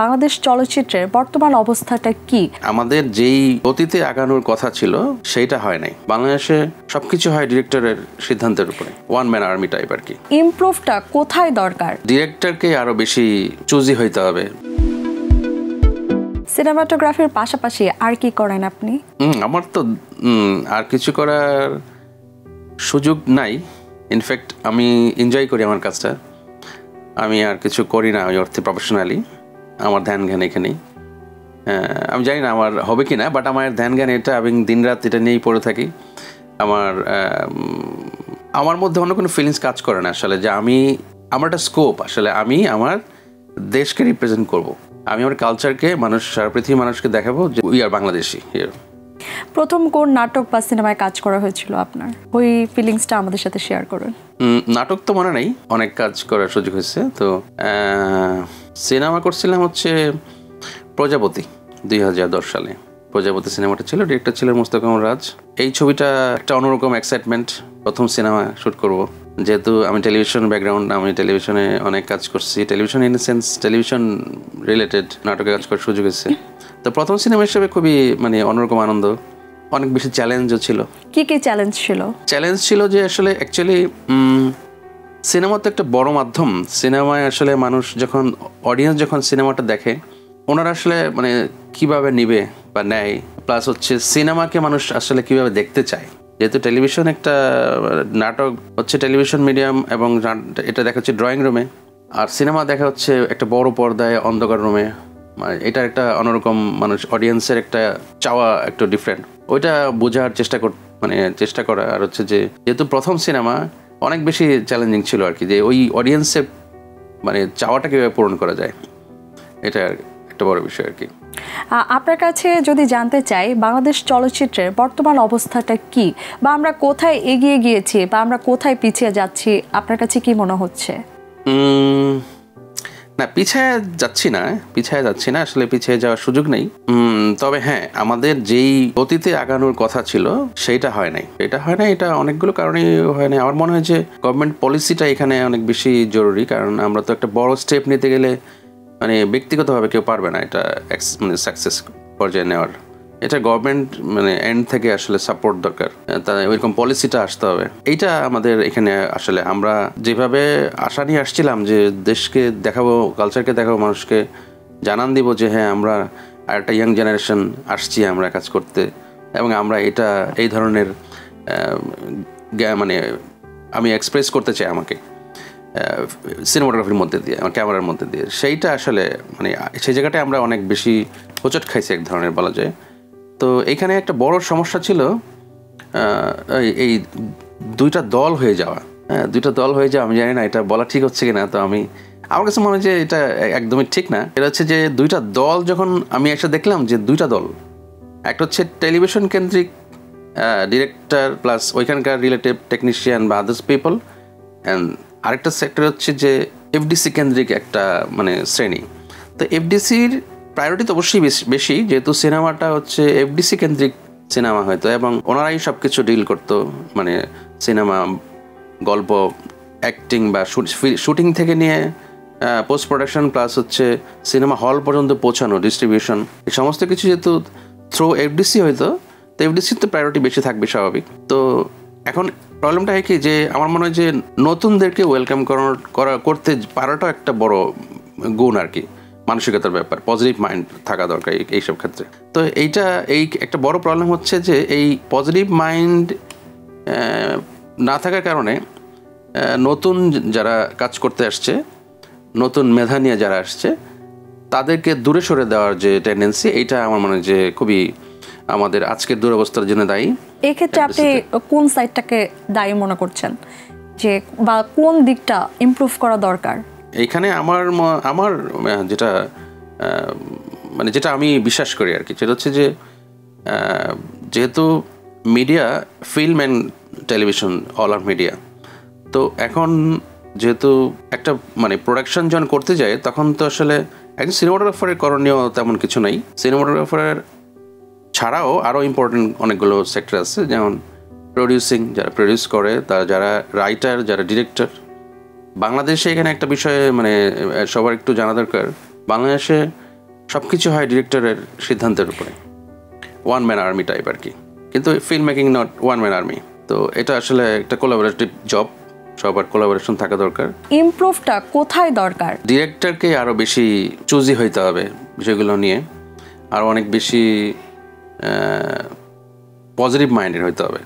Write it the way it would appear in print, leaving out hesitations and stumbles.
বাংলাদেশ চলচ্চিত্রের বর্তমান অবস্থাটা কি? আমাদের যেই গতিতে আগানোর কথা ছিল সেইটা হয় নাই। বাংলাদেশে সবকিছু হয় ডিরেক্টরের সিদ্ধান্তের উপরে, ওয়ান ম্যান আর্মি টাইপ আর কি। ইমপ্রুভটা কোথায় দরকার? ডিরেক্টরকে আরো বেশি চুজি হইতে হবে। সিনেমাটোগ্রাফির পাশাপাশি আর কি করেন আপনি? আমার তো আর কিছু করার সুযোগ নাই। ইনফ্যাক্ট আমি এনজয় করি আমার কাজটা। আমি আর কিছু করি না ওই অর্থে প্রফেশনালি। আমার ধ্যান জ্ঞান এখানেই। আমি জানি না আমার হবে কি না, বাট আমার ধ্যান জ্ঞান এটা, আমি দিন রাত এটা নিয়েই পড়ে থাকি। আমার মধ্যে অন্য কোনো ফিলিংস কাজ করে না আসলে, যে আমার একটা স্কোপ আসলে, আমি আমার দেশকে রিপ্রেজেন্ট করব। আমি আমার কালচারকে সারা পৃথিবীর মানুষকে দেখাবো যে উই আর বাংলাদেশি হিয়ার। প্রথম কোন নাটক বা সিনেমায় কাজ করা হয়েছিল আপনার? ওই ফিলিংসটা আমাদের সাথে শেয়ার করুন। নাটক তো মনে নেই, অনেক কাজ করার সুযোগ হয়েছে। তো সিনেমা করছিলাম হচ্ছে প্রজাপতি, 2010 সালে প্রজাপতি সিনেমাটা ছিল। ডিরেক্টর ছিলেন মুস্তাক আহমদ রাজ। এই ছবিটা একটা অন্যরকম এক্সাইটমেন্ট, প্রথম সিনেমা শ্যুট করব। যেহেতু আমি টেলিভিশন ব্যাকগ্রাউন্ড, আমি টেলিভিশনে অনেক কাজ করছি, television in sense television related নাটকে কাজ করার সুযোগ হয়েছে। তো প্রথম সিনেমা হিসেবে খুবই অন্যরকম আনন্দ, অনেক বেশি চ্যালেঞ্জও ছিল। কি কি চ্যালেঞ্জ ছিল? চ্যালেঞ্জ ছিল যে আসলে অ্যাকচুয়ালি সিনেমা তো একটা বড় মাধ্যম। সিনেমায় আসলে মানুষ যখন, অডিয়েন্স যখন সিনেমাটা দেখে, ওনারা আসলে কিভাবে নিবে বা নেয়, প্লাস হচ্ছে সিনেমাকে মানুষ আসলে কিভাবে দেখতে চায়। যেহেতু টেলিভিশন একটা নাটক হচ্ছে টেলিভিশন মিডিয়াম, এবং এটা দেখা হচ্ছে ড্রয়িং রুমে, আর সিনেমা দেখা হচ্ছে একটা বড় পর্দায় অন্ধকার রুমে। এটা একটা অন্যরকম, মানুষ অডিয়েন্সের একটা চাওয়া একটু ডিফারেন্ট। ওইটা বোঝার চেষ্টা করা। আর হচ্ছে যে যেহেতু প্রথম সিনেমা, অনেক বেশি চ্যালেঞ্জিং ছিল আর কি, যে ওই অডিয়েন্সের চাওয়াটা কীভাবে পূরণ করা যায়, এটা একটা বড় বিষয় আর কি। আপনার কাছে যদি জানতে চাই, বাংলাদেশ চলচ্চিত্রের বর্তমান অবস্থাটা কি, বা আমরা কোথায় এগিয়ে গিয়েছি বা আমরা কোথায় পিছিয়ে যাচ্ছি, আপনার কাছে কি মনে হচ্ছে? না, পিছিয়ে যাচ্ছি না আসলে, পিছিয়ে যাওয়ার সুযোগ নেই। তবে হ্যাঁ, আমাদের যেই গতিতে আগানোর কথা ছিল সেইটা হয় নাই। এটা অনেকগুলো কারণেই হয় নাই। আমার মনে হয় যে গভর্নমেন্ট পলিসিটা এখানে অনেক বেশি জরুরি। কারণ আমরা তো একটা বড় স্টেপ নিতে গেলে ব্যক্তিগতভাবে কেউ পারবে না এটা সাকসেস পর্যায়ে নেওয়ার। এটা গভর্নমেন্ট এন্ড থেকে আসলে সাপোর্ট দরকার, তাই ওইরকম পলিসিটা আসতে হবে। এইটা আমাদের এখানে আসলে, আমরা যেভাবে আশা নিয়ে আসছিলাম যে দেশকে দেখাবো, কালচারকে দেখাবো, মানুষকে জানান দিব যে হ্যাঁ, আমরা আর একটা ইয়াং জেনারেশন আসছি আমরা কাজ করতে, এবং আমরা এই ধরনের আমি এক্সপ্রেস করতে চাই আমাকে সিনেমাটোগ্রাফির মধ্যে দিয়ে, আমার ক্যামেরার মধ্যে দিয়ে। সেইটা আসলে সেই জায়গাটায় আমরা অনেক বেশি হোঁচট খাইছি এক ধরনের বলা যায়। তো এখানে একটা বড় সমস্যা ছিল এই দুইটা দল হয়ে যাওয়া। আমি জানি না এটা বলা ঠিক হচ্ছে কিনা। তো আমার কাছে মনে হয় যে এটা একদমই ঠিক না। এটা হচ্ছে যে দুইটা দল, যখন আমি একটা দেখলাম যে দুইটা দল, একটা হচ্ছে টেলিভিশন কেন্দ্রিক ডিরেক্টর প্লাস ওইখানকার রিলেটিভ টেকনিশিয়ান বা আদার্স পিপল, অ্যান্ড আরেকটা সেক্টর হচ্ছে যে এফডিসি কেন্দ্রিক একটা শ্রেণী। তো এফডিসির প্রায়োরিটি তো অবশ্যই বেশি, যেহেতু সিনেমাটা হচ্ছে এফডিসি কেন্দ্রিক সিনেমা হয়তো, এবং ওনারাই সব কিছু ডিল করতো, সিনেমা, গল্প, অ্যাক্টিং বা শুটিং থেকে নিয়ে পোস্ট প্রোডাকশন, প্লাস হচ্ছে সিনেমা হল পর্যন্ত পৌঁছানো, ডিস্ট্রিবিউশন, এই সমস্ত কিছু যেহেতু থ্রু এফডিসি হয়তো, তো এফডিসির তো প্রায়োরিটি বেশি থাকবে স্বাভাবিক। তো এখন প্রবলেমটা হয় কি, যে আমার মনে হয় যে নতুনদেরকে ওয়েলকাম করতে পারাটাও একটা বড় গুণ আর কি, মানসিকতার ব্যাপার, পজিটিভ মাইন্ড থাকা দরকার এইসব ক্ষেত্রে। তো এই একটা বড় প্রবলেম হচ্ছে যে এই পজিটিভ মাইন্ড না থাকার কারণে নতুন যারা কাজ করতে আসছে, নতুন মেধা নিয়ে যারা আসছে, তাদেরকে দূরে সরে দেওয়ার যে টেন্ডেন্সি, এইটা আমার মনে হয় যে খুবই আমাদের আজকের দুরবস্থার জন্য দায়ী। এক্ষেত্রে আপনি কোন সাইডটাকে দায়ী মনে করছেন, যে বা কোন দিকটা ইমপ্রুভ করা দরকার? এইখানে আমার যেটা আমি বিশ্বাস করি আর কি, সেটা হচ্ছে যে যেহেতু media, film and television, all are media, তো এখন যেহেতু একটা প্রোডাকশন যখন করতে যায়, তখন তো আসলে একজন সিনেমাটোগ্রাফারের করণীয় তেমন কিছু নাই। সিনেমাটোগ্রাফারের ছাড়াও আরও ইম্পর্টেন্ট অনেকগুলো সেক্টর আছে, যেমন প্রডিউসিং, যারা প্রডিউস করে, যারা রাইটার, যারা ডিরেক্টর। বাংলাদেশে এখানে একটা বিষয়ে সবার একটু জানা দরকার, বাংলাদেশে সব কিছু হয় ডিরেক্টরের সিদ্ধান্তের উপরে, ওয়ান ম্যান আর্মি টাইপ আর কি। কিন্তু film making not one man army. তো এটা আসলে একটা কোলাবোরেটিভ জব, সবার কোলাবোরেশন থাকা দরকার। ইমপ্রুভটা কোথায় দরকার? ডিরেক্টরকে আরও বেশি চুজি হইতে হবে বিষয়গুলো নিয়ে, আর অনেক বেশি পজিটিভ মাইন্ডেড হইতে হবে।